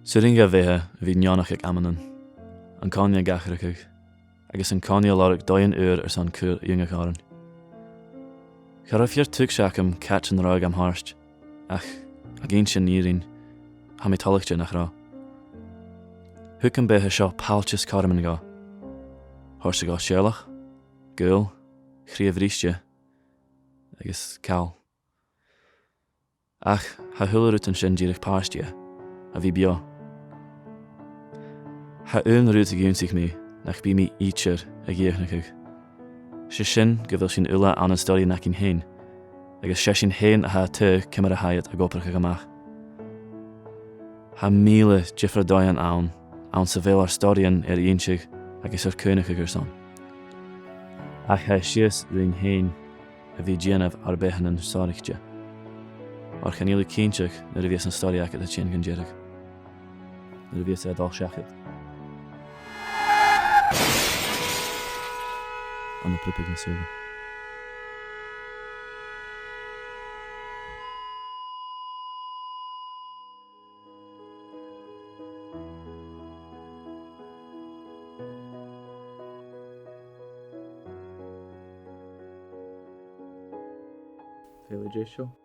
Suringa bheitthe bhí neannach ag amanan, an cáine gachrachuig, agus an cáine lárach 2 uair san cúr iungacháran. Char a fiar tuigseacham cat an ráig am háist, ach a géin sin nírin, ha mé talachte nach rá. Thug an bheithe seo páiltis carman gá. Thorsa gá séalach, gúil, chríomhríiste, agus cáil. Ach, ha thuileút an sin díreach páiste, a bhí beo. Ha rút a gúnsaigh mí, nach bí mí ítear a ghéachnachuig. Se sin go bhfuil sin ula an stóí nach cin héin, agus sé sin héin a ha tu cimar a haiad a gopracha amach. Ha míle difra dáin an sa bhéil ar stóíon ar ionseig agus ar cúnacha gur son. Ach ha sios rin héin a bhí déanamh ar béhan an sáiríte. Ar chanílu cínteach nar a bhíos an stóíach a sin gan déireach. Nar a bhíos a dál seachad. An na plupig na Sùla. FilmG show.